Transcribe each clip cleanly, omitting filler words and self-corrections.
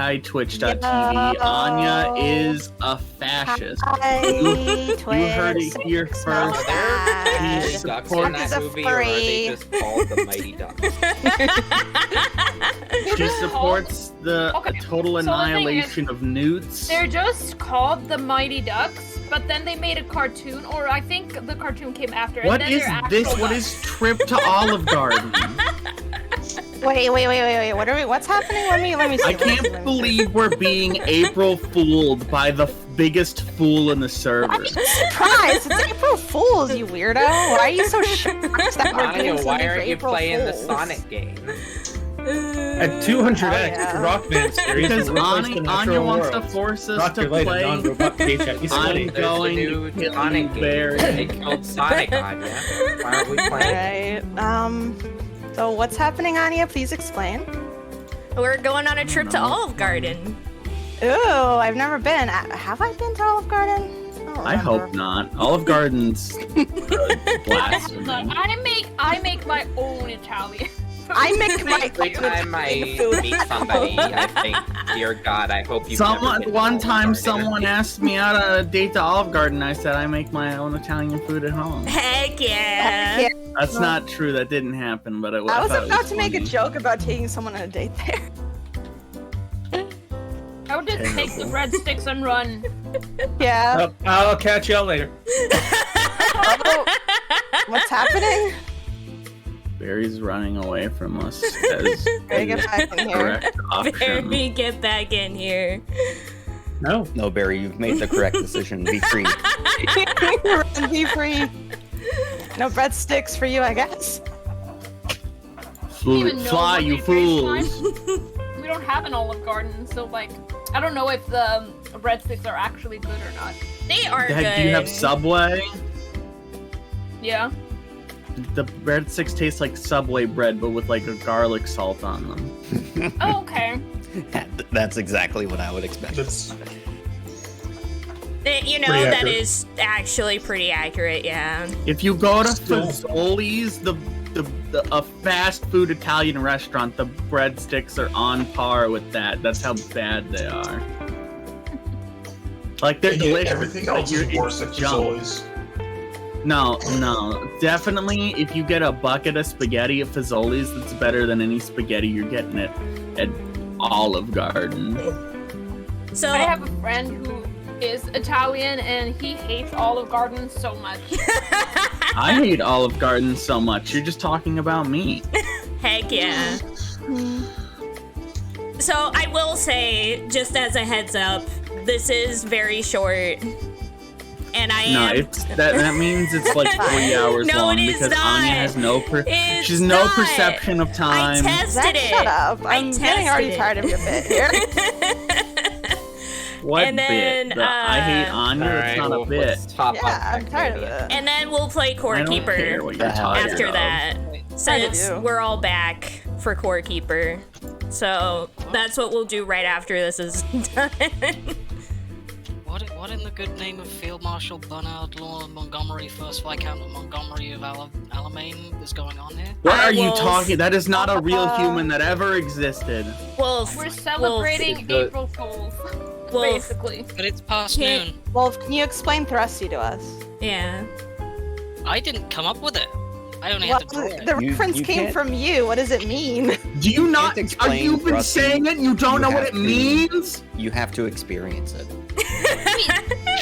hi Twitch.tv. Anya is a fascist. Hi, You Twitch. heard it here Smells first. bad. He Ducks in supports, that movie, or are they just called the Mighty Ducks? she supports the Okay, total so the thing annihilation of newts. They're just called the Mighty Ducks, but then they made a cartoon, or I think the cartoon came after. What and then is they're this? actual What ducks. is Trip to Olive Garden? Wait. What are we? What's happening? Let me see. I let me see, can't let me believe we're being April fooled by the biggest fool in the server. I'm surprised. It's April Fools, you weirdo. Why are you so shocked that we're Anya, doing why something for aren't you April playing the Fools? Sonic game? At 200x, Oh, yeah. Rock Band series. Because will replace the Anya natural wants to world. force us Rock to your light, a play. non-robot paycheck. He's I'm sweaty. There's going the to new kill Sonic you, game. Barry. They killed Sonic, Anya. Why aren't we playing? Alright. So what's happening, Anya? Please explain. We're going on a trip to Olive Garden. Ooh, I've never been. Have I been to Olive Garden? don't I hope remember. not. Olive Garden's blasphemy. Look, I make my own Italian. I make my Every time I food. meet somebody, I think, dear God, I hope you've never Someone been to one Olive time Garden. someone asked me out on a date to Olive Garden. I said I make my own Italian food at home. Heck yeah. Yeah. That's not true. That didn't happen. But I was thought it about to make a funny. joke about taking someone on a date there. I would just take the breadsticks and run. Yeah. I'll catch y'all later. Oh, what's happening? Barry's running away from us. As Barry, get back in here. correct option. Barry, get back in here. No. No, Barry, you've made the correct decision. Be free. Run, be free. No breadsticks for you, I guess. Even know Fly, what you we fools! We don't have an Olive Garden, so like, I don't know if the breadsticks are actually good or not. They are good. Do you have Subway? Yeah. The breadsticks taste like Subway bread, but with like a garlic salt on them. Oh, okay. That's exactly what I would expect. You know, Pretty that accurate. is actually pretty accurate, yeah. If you go to Still- Fazoli's, a fast food Italian restaurant, the breadsticks are on par with that. That's how bad they are. Like they're delicious. Everything but else is worse at it's junk. Fazoli's. No, definitely. If you get a bucket of spaghetti at Fazoli's, that's better than any spaghetti you're getting at Olive Garden. So, I have a friend who is Italian, and he hates Olive Garden so much. I hate Olive Garden so much. You're just talking about me. heck yeah. So, I will say, just as a heads up, this is very short. And I No, am... it's that means it's like 3 hours No, long it is because not. Anya has no It's she's no not. perception of I time. tested Zach, it. shut up. I I'm getting already tested tired of your bit here. What and then, bit? I hate Anya. Alright, It's not well, a bit. let's top Yeah, up I'm tired of Activia. it. And then we'll play Core I don't Keeper care what you're The hell talking after about. that, since do. we're all back for Core Keeper. So that's what we'll do right after this is done. What in the good name of Field Marshal Bernard Law Montgomery, first Viscount Montgomery of Alamein, is going on here? What I are you will- talking? That is not a real human that ever existed. Wolf. We're celebrating the- April Fools, Wolf. basically. But it's past Can't- noon. Wolf, can you explain Thrusty to us? Yeah. I didn't come up with it. I only Well, had to draw it. the You- reference you came can't- from you. What does it mean? Do you not? can't Are explain you been Rusty. saying it? And you don't You know what have it to. means? You have to experience it.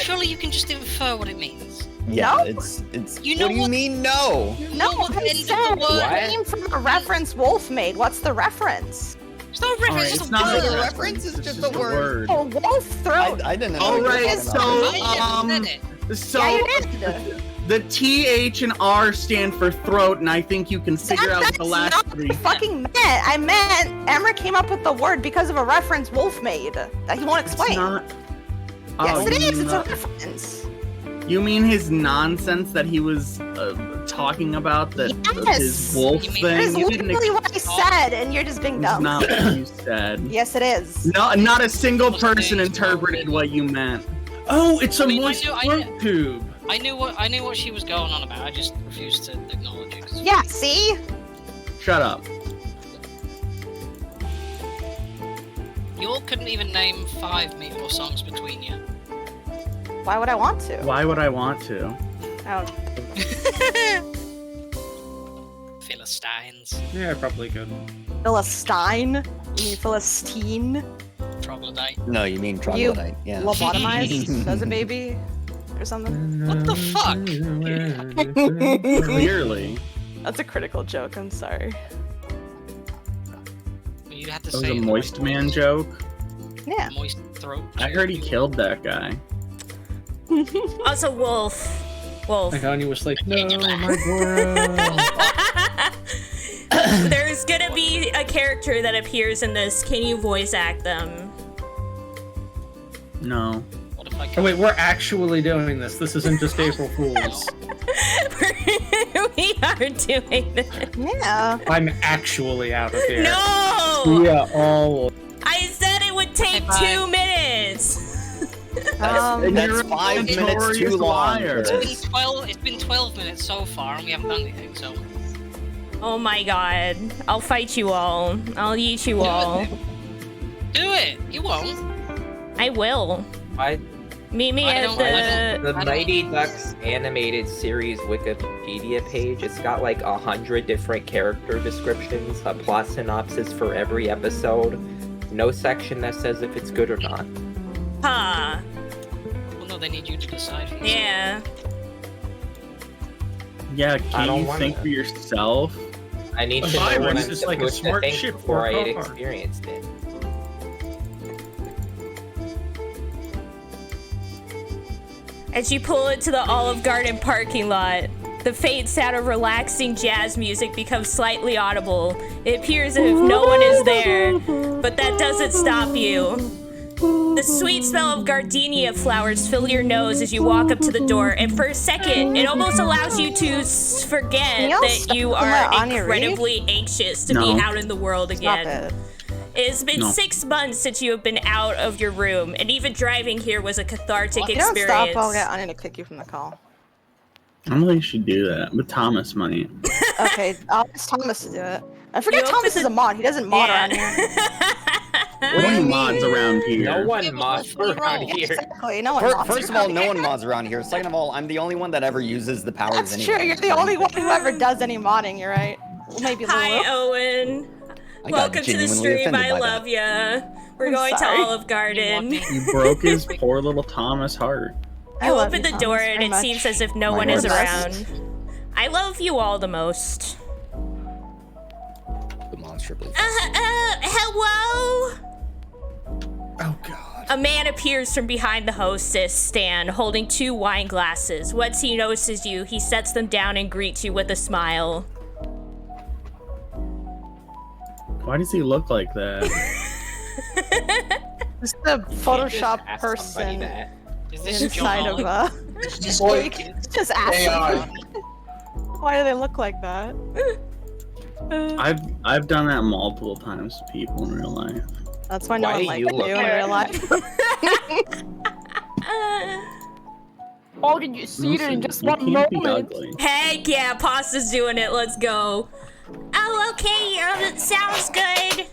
Surely you can just infer what it means. Yeah, No? it's. You know what do you what- mean? No. No, what the I end of said the word- it came from a reference Wolf made. What's the reference? It's not a All reference, right, it's it's a not word. a The reference. reference is It's just just a word. Oh, Wolf throat. I didn't know. All what you were right, talking so about. I never said it. so Yeah, you did. the TH and R stand for throat, and I think you can figure out what That's the last not three. what I fucking meant. I meant Emmer came up with the word because of a reference Wolf made that he won't explain. It's not. Yes, Oh, it you is. mean It's a the- reference. You mean his nonsense that he was talking about? That Yes. his wolf You mean- thing? That is You didn't literally what I said, and you're just being It's dumb. not what you said. Yes, it is. No, not a single What's the person name? interpreted what you meant. Oh, it's a I mean, I moist knew- I throat knew- tube. I knew what she was going on about. I just refused to acknowledge it. 'cause- Yeah, see? Shut up. You all couldn't even name 5 Meatball songs between you. Why would I want to? Why would I want to? Oh, Philistines. Yeah, probably good. Philistine? You mean Philistine? Troglodyte. No, you mean troglodyte. Yeah. Lobotomized as a baby? Or something? What the fuck? Clearly. That's a critical joke, I'm sorry. You had to That was say a it moist like man joke. Yeah. moist throat. I heard he killed that guy. Also, Wolf. Like Anya was like, no, my bro. There's gonna be a character that appears in this. Can you voice act them? No. What if I Oh wait, we're actually doing this. This isn't just April Fools. We are doing this. Yeah. I'm actually out of here. No! Yeah, all. I said it would take Bye. 2 minutes. And That's you're a 5 minutes notorious too long. liar. It's been 12 minutes so far, and we haven't done anything. So Oh my god. I'll fight you all. I'll eat you all. do it. You won't. I will. I, Meet me I at don't- the... the Mighty Ducks animated series Wikipedia page, it's got like 100 different character descriptions, a plot synopsis for every episode, no section that says if it's good or not. Huh. Well, no, they need you to decide. for yourself. Yeah. Yeah, I can don't you wanna- think for yourself? I need to A know what virus I'm is like a supposed to smart think ship before for I a had car. experienced it. As you pull into the Olive Garden parking lot, the faint sound of relaxing jazz music becomes slightly audible. It appears as if no one is there, but that doesn't stop you. The sweet smell of gardenia flowers fill your nose as you walk up to the door, and for a second, it almost allows you to forget Can y'all that stop you and are let Anya incredibly anxious to No. be out in the world Stop again. it. It's been No. 6 months since you have been out of your room, and even driving here was a cathartic If you don't experience. stop, I'll get Anya to kick you from the call. I don't think you should do that, but Thomas might. Okay, I'll ask Thomas to do it. I forget You Thomas open is a mod. He doesn't mod Yeah. around here. What are mods around here? No one Yeah, but mods what's the around role? here. Exactly. No one mods First of all, around no here. one mods around here. Second of all, I'm the only one that ever uses the powers That's anyway. true. You're the only one who ever does any modding. You're right. Well, maybe Hi, Lulu. Owen. I got Welcome to the genuinely stream. offended I by love ya. We're I'm going sorry. to Olive Garden. You broke his poor little Thomas heart. I You love open you, the door Thomas, and very it much. seems as if no My one is lord. around. I love you all the most. Demonstrably. Hello? Oh god. A man appears from behind the hostess stand, holding 2 wine glasses. Once he notices you, he sets them down and greets you with a smile. Why does he look like that? Just the Photoshop Ask somebody person that. Is this John inside of Oliver? just asking. Why do they look like that? I've done that multiple times to people in real life. That's why no Why one do likes you you look in like real life. Oh, did you see it in Listen, just you one can't be moment? ugly. Heck yeah, Pasta's doing it. Let's go. Oh, okay. It sounds good.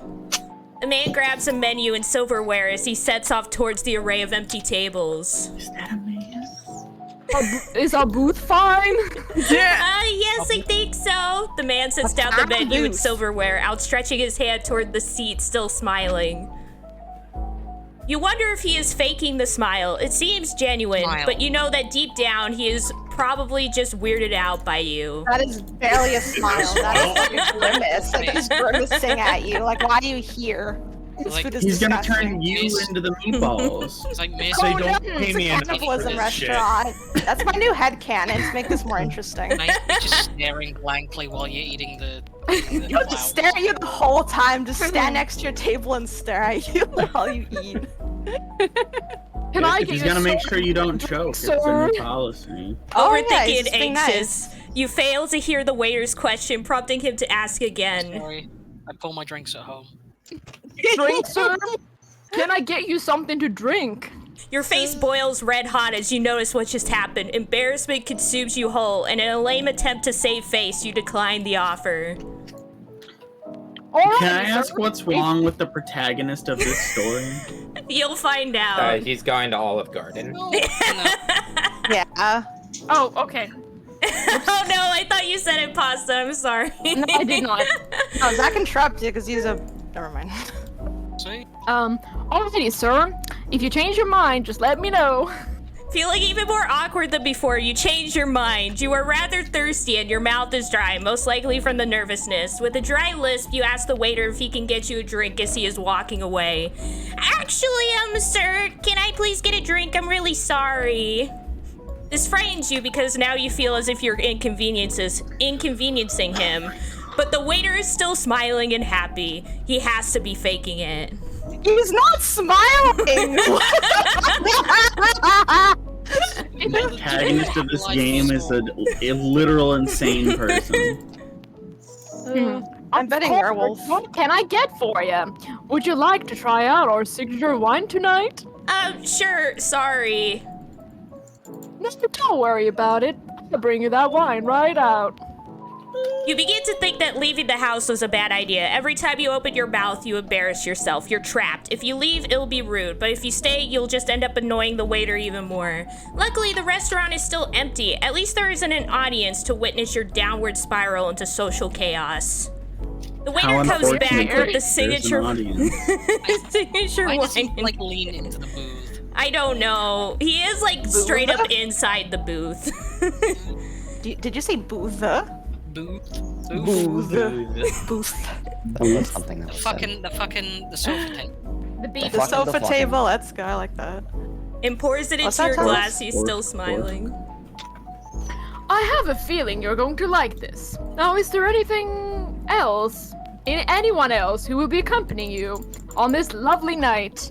The man grabs a menu and silverware as he sets off towards the array of empty tables. Is that a man? Is our booth fine? Yes, I think so. The man sets down the menu and booth? silverware, outstretching his hand toward the seat, still smiling. You wonder if he is faking the smile. It seems genuine, Smile. but you know that deep down he is probably just weirded out by you. That is barely a smile. That is like a grimace. Like he's grimacing at you. Like, why are you here? This Like, food is He's gonna disgusting. turn you Yes. into the meatballs. It's like Miss. Say Oh, don't no, pay it's me a enough cannibalism for this shit. restaurant. That's my new headcanon to make this more interesting. Nice, just staring blankly while you're eating the. He'll just stare at you the whole time, just stand next to your table and stare at you while you eat. Can I get He's you gonna make some sure you don't choke. It's a sir? new policy. Oh, yeah, Overthinking he's and just being anxious. You fail to hear the waiter's question, prompting him to ask again. Sorry, I pull my drinks at home. drink, sir? Can I get you something to drink? Your face boils red hot as you notice what just happened. Embarrassment consumes you whole, and in a lame attempt to save face, you decline the offer. Can I ask what's wrong with the protagonist of this story? You'll find out. He's going to Olive Garden. No. Yeah. Oh, okay. Oh no, I thought you said it, Pasta. I'm sorry. No, I did not. Oh, Zach interrupted because he's a. Never mind. See? Alrighty, sir. If you change your mind, just let me know. Feeling even more awkward than before, you change your mind. You are rather thirsty and your mouth is dry, most likely from the nervousness. With a dry lisp, you ask the waiter if he can get you a drink as he is walking away. Actually, sir, can I please get a drink? I'm really sorry. This frightens you because now you feel as if you're inconveniencing him. But the waiter is still smiling and happy. He has to be faking it. He's not smiling. The protagonist of this game is a literal insane person. I'm betting werewolf. What can I get for you? Would you like to try out our signature wine tonight? Sure, sorry. No, don't worry about it. I'll bring you that wine right out. You begin to think that leaving the house was a bad idea. Every time you open your mouth, you embarrass yourself. You're trapped. If you leave, it'll be rude. But if you stay, you'll just end up annoying the waiter even more. Luckily, the restaurant is still empty. At least there isn't an audience to witness your downward spiral into social chaos. The waiter How comes back unfortunate with the there's an signature audience. signature Why does he, wine. like, lean into the booth? I don't know. He is like straight up inside the booth. Did you say bootha? Booth? Booth. That was something that The was fucking, the sofa table. The beef. The Fucking- sofa fucking- table. That's good. I like that. And pours it What's into your that, glass. Thomas? He's still smiling. I have a feeling you're going to like this. Now, is there anything else, anyone else who will be accompanying you on this lovely night?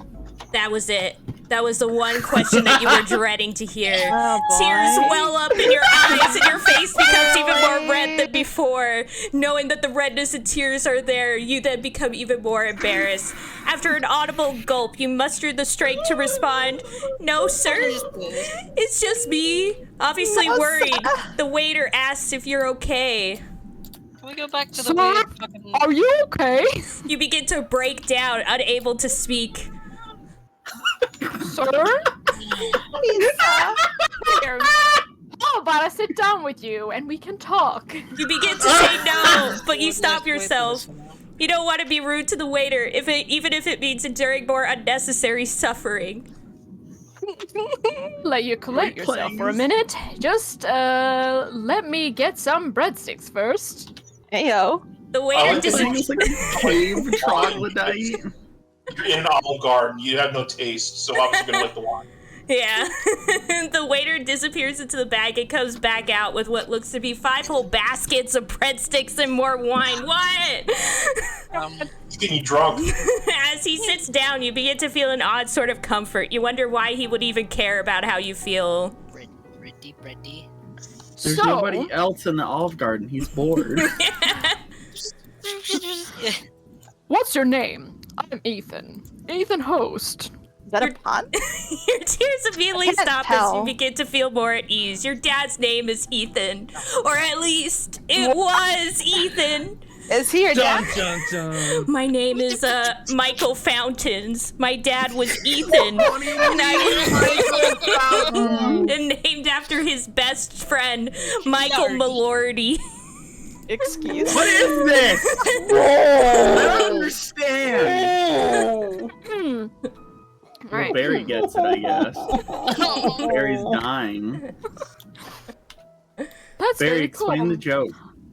That was it. That was the one question that you were dreading to hear. Oh, boy. Tears well up in your eyes and your face becomes even more red than before. Knowing that the redness and tears are there, you then become even more embarrassed. After an audible gulp, you muster the strength to respond, "No, sir. It's just me." Obviously No, worried, sir. the waiter asks if you're okay. Can we go back to the Sir? weird fucking... Are you okay? You begin to break down, unable to speak. Sir? Lisa. Here. How about I sit down with you and we can talk? You begin to say no, but you stop yourself. You don't want to be rude to the waiter, even if it means enduring more unnecessary suffering. Let you collect Great yourself for a plays. minute. Just, let me get some breadsticks first. Heyo. The waiter like just this. It's like a cave troglodyte. You're in Olive Garden. You have no taste, so obviously you're gonna like the wine. yeah. The waiter disappears into the bag and comes back out with what looks to be 5 whole baskets of breadsticks and more wine. What? He's getting you drunk. As he sits down, you begin to feel an odd sort of comfort. You wonder why he would even care about how you feel. Bready. There's So- nobody else in the Olive Garden. He's bored. What's your name? I'm Ethan. Ethan Host. Is that a pun? Your tears immediately I can't stop as you tell. begin to feel more at ease. Your dad's name is Ethan. Or at least, it was Ethan. Is he your Dun dad? dun dun. My name is, Michael Fountains. My dad was Ethan. And named after his best friend, Michael Malordy. Excuse What me. is this? I don't understand. Well, Alright. Barry gets it, I guess. Barry's dying. That's Barry, very cool. explain the joke.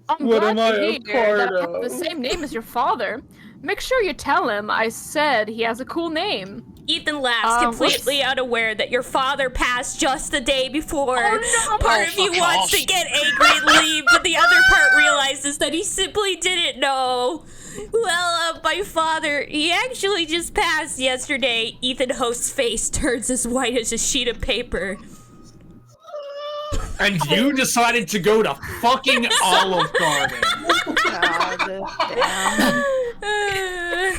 I'm What glad am I to a hear part that I have of? the same name as your father. Make sure you tell him I said he has a cool name. Ethan laughs, completely unaware that your father passed just the day before. Part of you fuck wants off. to get angry and leave, but the other part realizes that he simply didn't know. Well, my father, he actually just passed yesterday. Ethan Host's face turns as white as a sheet of paper. And you decided to go to fucking Olive Garden. God damn.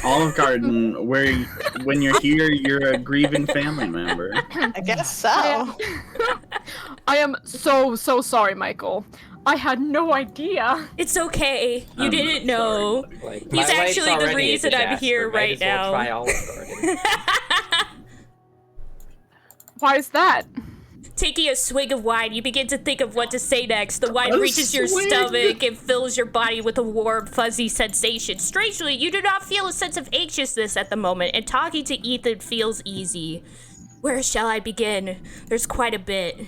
Olive Garden, where when you're here, you're a grieving family member. I guess so. I am so sorry, Michael. I had no idea. It's okay. You I'm didn't know. Like, He's my life's actually the already a reason I'm disaster. here Might right as well now. try Olive Garden. Why is that? Taking a swig of wine, you begin to think of what to say next. The wine A reaches your swig? stomach and fills your body with a warm, fuzzy sensation. Strangely, you do not feel a sense of anxiousness at the moment, and talking to Ethan feels easy. Where shall I begin? There's quite a bit.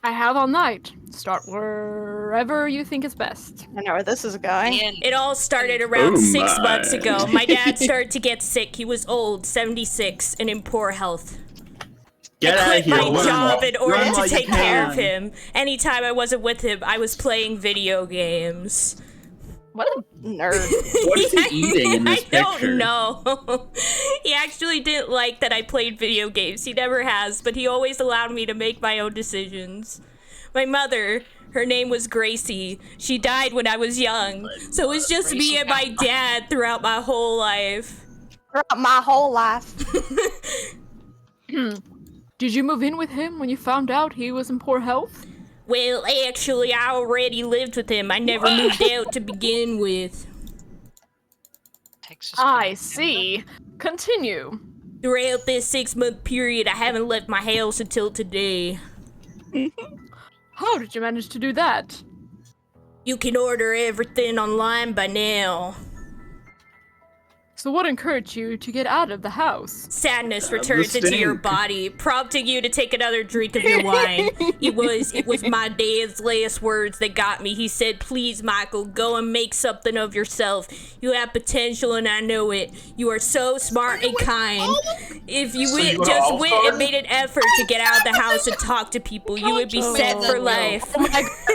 I have all night. Start wherever you think is best. I know where this is going. And It all started around Oh 6 my. months ago. My dad started to get sick. He was old, 76, and in poor health. Get I out of quit here. my Run. job in order Run to while you take care of can. him. Anytime I wasn't with him, I was playing video games. What a nerd. What is he eating in this I don't picture? know. He actually didn't like that I played video games. He never has, but he always allowed me to make my own decisions. My mother, her name was Gracie. She died when I was young. So it was just me and my dad throughout my whole life. Throughout my whole life. Did you move in with him when you found out he was in poor health? Well, actually, I already lived with him. I never moved out to begin with. Texas. I see. Continue. Throughout this 6-month period, I haven't left my house until today. How did you manage to do that? You can order everything online by now. So what encouraged you to get out of the house? Sadness returns into your stink. body, prompting you to take another drink of your wine. It was my dad's last words that got me. He said, "Please, Michael, go and make something of yourself. You have potential and I know it. You are so smart and kind. If you So you go to just Olive went and Garden? made an effort to get out of the house and talk to people, you would be set for life."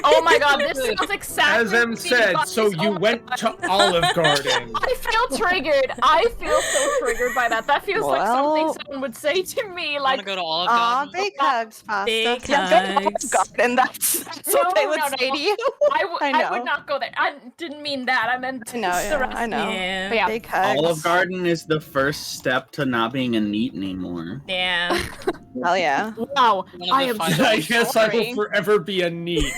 Oh my god, this sounds exactly As M said, so you went to Olive Garden. I feel triggered. I feel so triggered by that. That feels like something Well- someone would say to me. Wanna Like, go to Olive Aw, Garden? big hugs, Pasta. Big Yeah, go to Olive hugs. Garden. That's what they would say to you. I I know. would not go there. I didn't mean that. I meant I know, the yeah, rest. I know. Yeah. But yeah. Big hugs. Olive Garden is the first step to not being a NEET anymore. Yeah. Hell yeah. Wow, One of I the am five- so I guess I will sorry. forever be a NEET.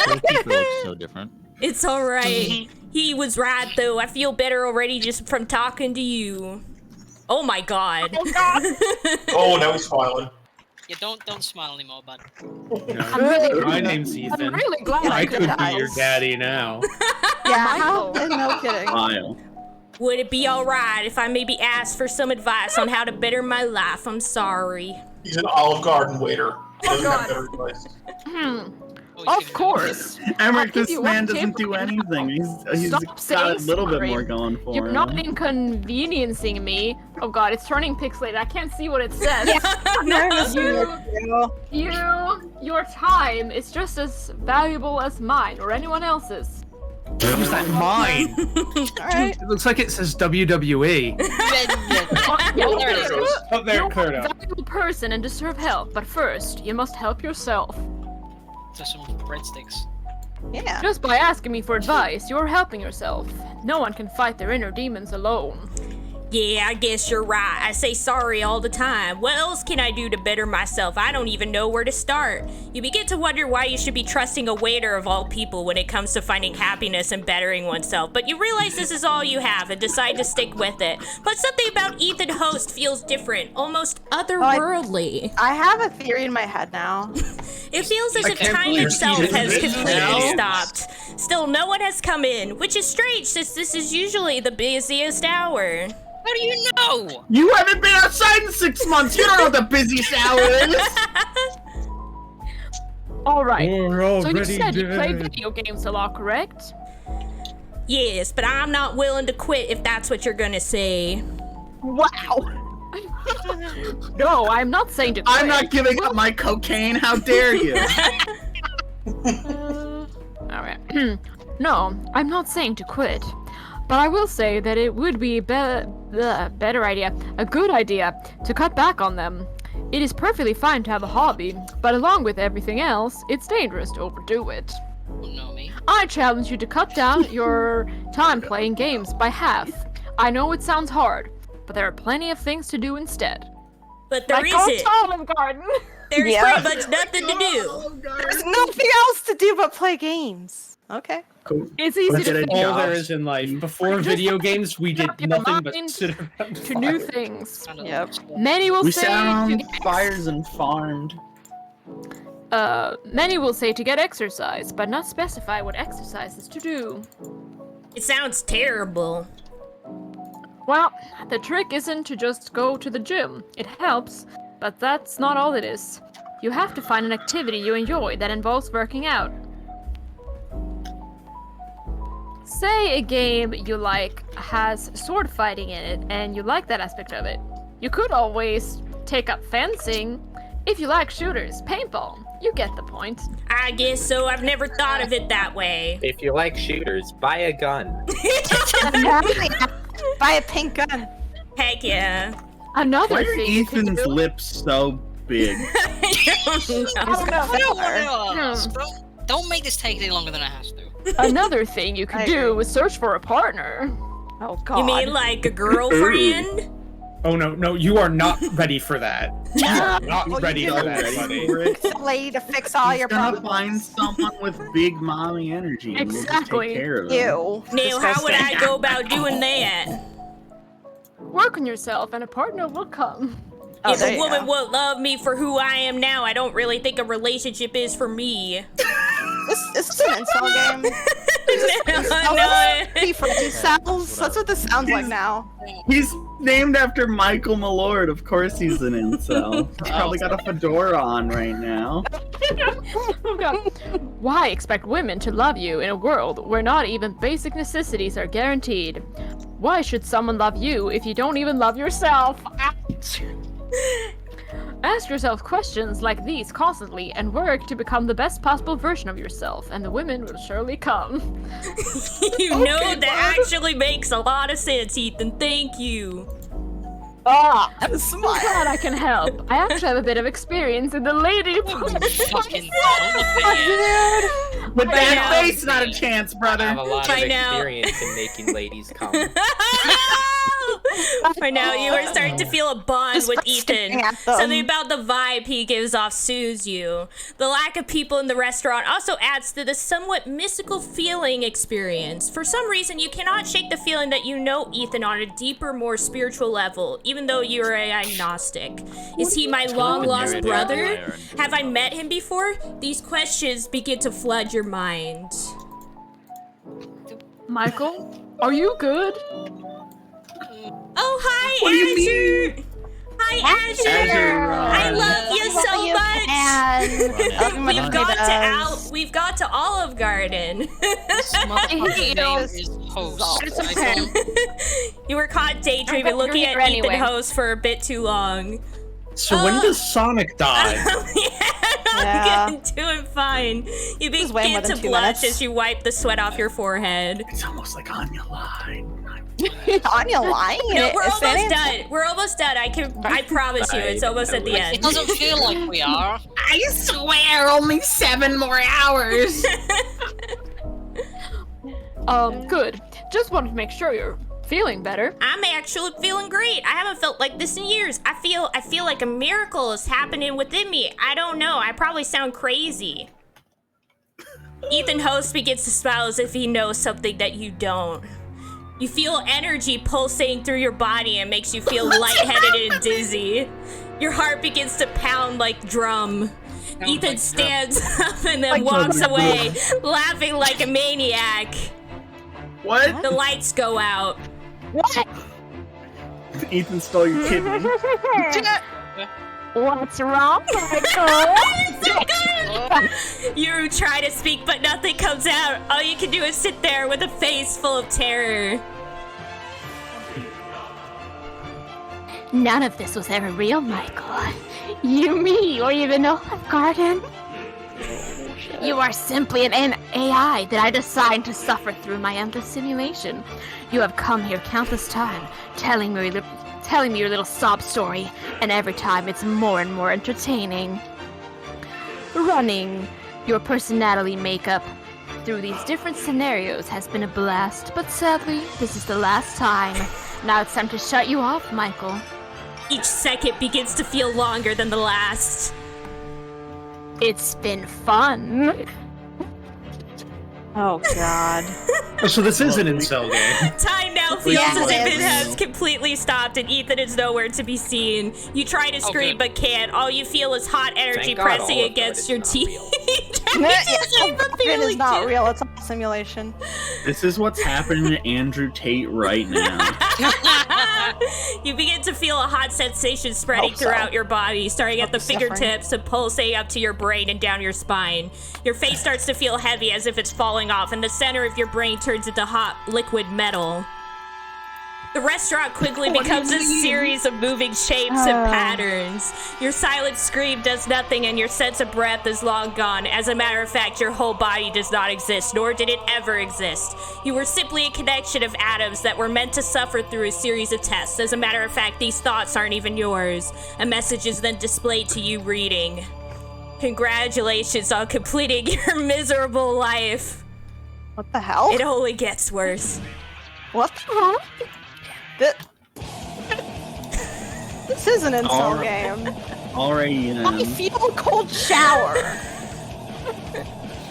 Those people look so different. It's alright. He was right, though. I feel better already just from talking to you. Oh my god. Oh, now he's smiling. Yeah, don't smile anymore, bud. I'm really, My name's Ethan. I'm really glad I could be guys. your daddy now. Yeah, Michael. no kidding. Smile. Would it be alright if I maybe asked for some advice on how to better my life? I'm sorry. He's an Olive Garden waiter. He doesn't have God. better advice. Oh, he's Of giving course. Emmerich, give this you man one doesn't tip. do anything. He's Stop got a saying little bit sorry. more going for You're him. not inconveniencing me. Oh god, it's turning pixelated. I can't see what it says. Your time is just as valuable as mine or anyone else's. How's that mine? Alright. It looks like it says WWE. You're there it is. Up there, a Kurta. valuable person and deserve help, but first, you must help yourself. To some breadsticks. Yeah. Just by asking me for advice, you're helping yourself. No one can fight their inner demons alone. Yeah, I guess you're right. I say sorry all the time. What else can I do to better myself? I don't even know where to start. You begin to wonder why you should be trusting a waiter of all people when it comes to finding happiness and bettering oneself, but you realize this is all you have and decide to stick with it. But something about Ethan Host feels different, almost otherworldly. I have a theory in my head now. It feels as I if can't time believe itself Ethan has did this completely now. stopped. Still, no one has come in, which is strange since this is usually the busiest hour. How do you know? You haven't been outside in 6 months. You don't know what the busiest hour is. Alright, We're so you already said you play dead. video games a lot, correct? Yes, but I'm not willing to quit if that's what you're gonna say. Wow. No, I'm not saying to quit. I'm not giving up my cocaine. How dare you? Alright. No, I'm not saying to quit. But I will say that it would be a good idea, to cut back on them. It is perfectly fine to have a hobby, but along with everything else, it's dangerous to overdo it. Oh, no, me. I challenge you to cut down your time playing games by half. I know it sounds hard, but there are plenty of things to do instead. But there Like go isn't. to Olive Garden. there's Yeah. pretty much nothing to do. There's nothing else to do but play games. Okay. Cool. It's easy Get to a figure All there job. is in life. Before video games, we did up your nothing but mind sit around to new fire. things. Yep. Many will We say sat to on get fires and farmed. many will say to get exercise, but not specify what exercise is to do. It sounds terrible. Well, the trick isn't to just go to the gym. It helps, but that's not all it is. You have to find an activity you enjoy that involves working out. Say a game you like has sword fighting in it, and you like that aspect of it. You could always take up fencing. If you like shooters, paintball. You get the point. I guess so. I've never thought of it that way. If you like shooters, buy a gun. Buy a pink gun. Heck yeah. Another Why are thing you can Ethan's do- lips so big? Don't make this take any longer than it has to. Another thing you could I do is search for a partner. Oh god. You mean like a girlfriend? Oh no, you are not ready for that. You are not Well, ready you for do. that, buddy. It's a lady to fix all He's your gonna problems. find someone with big mommy energy. And we'll just Exactly. take care of them. Ew. Now, how would I go about doing that? Work on yourself and a partner will come. Oh, If there a you woman go. won't love me for who I am now, I don't really think a relationship is for me. This is an install game. No. He sounds. That's what this sounds like now. He's named after Michael Malord. Of course he's an incel. He's probably got a fedora on right now. Oh god. Why expect women to love you in a world where not even basic necessities are guaranteed? Why should someone love you if you don't even love yourself? Ask yourself questions like these constantly and work to become the best possible version of yourself, and the women will surely come. You know, that actually makes a lot of sense, Ethan. Thank you. Ah, I'm smart. glad I can help. I actually have a bit of experience in the lady. Fucking With that know. face, not a chance, I brother. have a lot of I know. experience in making ladies come. Right now, you are starting to feel a bond Just with by staring Ethan. at them. Something about the vibe he gives off soothes you. The lack of people in the restaurant also adds to the somewhat mystical feeling experience. For some reason, you cannot shake the feeling that you know Ethan on a deeper, more spiritual level, even though you're an agnostic. Is he my long-lost brother? Have I met him before? These questions begin to flood your mind. Michael, are you good? Oh, hi, What do you Azure! Hi, Azure! Azure, I love you so much! We've got to Olive Garden. This motherfucker's name is Host. I don't- You were caught daydreaming You're looking at here Ethan anyway. Host for a bit too long. So when does Sonic die? Yeah. I'm doing fine. You was way more begin than to 2 blush minutes. as you wipe the sweat off your forehead. It's almost like Anya lied. Anya lying. No, we're Is almost that done. We're almost done. I promise you, it's almost at the It end. doesn't feel like we are. I swear, only 7 more hours. Good. Just wanted to make sure you're feeling better. I'm actually feeling great. I haven't felt like this in years. I feel like a miracle is happening within me. I don't know. I probably sound crazy. Ethan Host begins to smile as if he knows something that you don't. You feel energy pulsating through your body and makes you feel lightheaded and dizzy. Your heart begins to pound like drum. Ethan stands up and then walks away, laughing like a maniac. What? The lights go out. What? Ethan stole your kidney. What's wrong, Michael? You try to speak, but nothing comes out. All you can do is sit there with a face full of terror. None of this was ever real, Michael. You, me, or even Olive Garden. You are simply an AI that I designed to suffer through my endless simulation. You have come here countless times, telling me your little sob story, and every time it's more and more entertaining. Running your personality makeup through these different scenarios has been a blast, but sadly, this is the last time. Now it's time to shut you off, Michael. Each second begins to feel longer than the last. It's been fun. Oh god. Oh, so this is an incel game. Time now feels Yeah, as if it it is. has completely stopped and Ethan is nowhere to be seen. You try to scream but can't. All you feel is hot energy Thank God pressing Olive against Garden your is teeth. It is not real. It's all simulation. This is what's happening to Andrew Tate right now. You begin to feel a hot sensation spreading Hope so. throughout your body, starting at the Suffering. fingertips and pulsating up to your brain and down your spine. Your face starts to feel heavy as if it's falling off, and the center of your brain turns into hot liquid metal. The restaurant quickly becomes a series of moving shapes and patterns. Your silent scream does nothing, and your sense of breath is long gone. As a matter of fact, your whole body does not exist, nor did it ever exist. You were simply a connection of atoms that were meant to suffer through a series of tests. As a matter of fact, these thoughts aren't even yours. A message is then displayed to you reading, "Congratulations on completing your miserable life. What the hell? It only gets worse." What the hell? This is an incel Alright. game. Already, I feel a cold shower.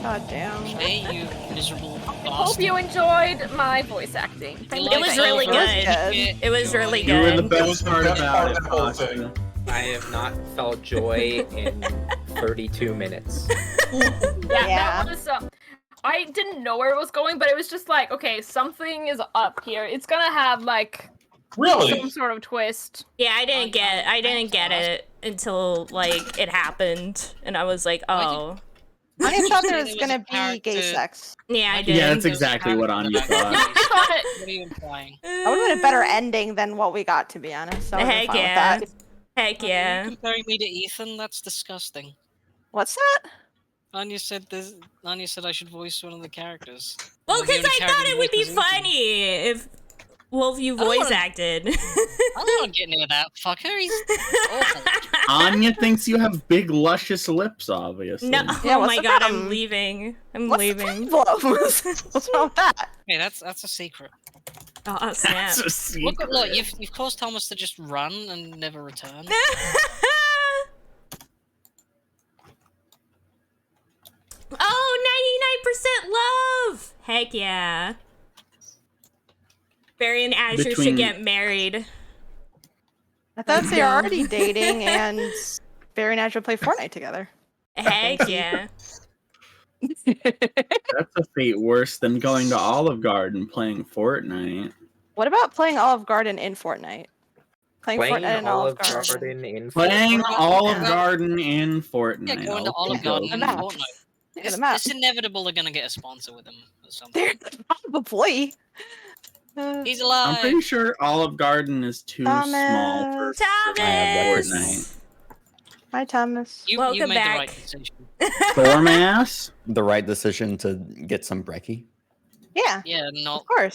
God damn. Hey, you miserable Hope bastard. you enjoyed my voice acting. Thank It you. was really good. It was really You were the good. best was the part best about part it, of the whole Pasta. I have not felt joy in 32 minutes. Yeah. That was I didn't know where it was going, but it was just like, okay, something is up here. It's gonna have like Really? some sort of twist. Yeah, I didn't get it until like it happened, and I was like, oh, I thought there There was was gonna a be character- gay sex. yeah, I did. Yeah, that's exactly what Anya thought. What are you implying? That would have been a better ending than what we got, to be honest. So I would've been Heck fine with yeah. that. Heck yeah. Comparing me to Ethan? That's disgusting. What's that? Anya said I should voice one of the characters. Well, I'm the because only I thought character it would be voiced as Ethan. funny if Wolf you I don't voice wanna- acted. I don't want to get near that fucker. He's awful. Anya thinks you have big, luscious lips, obviously. No, Yeah, oh what's my the god, I'm problem? leaving. I'm What's leaving. the problem? What's wrong with that? Hey, that's a secret. Oh snap. That's a secret. Look, you've caused Thomas to just run and never return. Oh, 99% love! Heck yeah. Barry and Azure should Between- get married. I thought they were Yeah. already dating and Barry and Azure play Fortnite together. Heck yeah. That's a fate worse than going to Olive Garden playing Fortnite. What about playing Olive Garden in Fortnite? Playing Playing Fortnite in Olive Olive Garden. Garden in Playing Fortnite. Olive Garden in Fortnite. Yeah, going to Okie Olive Garden dokie. and The map. Fortnite. Look at the map. It's inevitable they're gonna get a sponsor with him or something. They're probably. He's I'm alive. pretty sure Olive Garden is too small for Thomas! Fortnite. Hi, Thomas. You Welcome made back. the right decision. Dormass? The right decision to get some brekkie. Yeah, Yeah, not of course.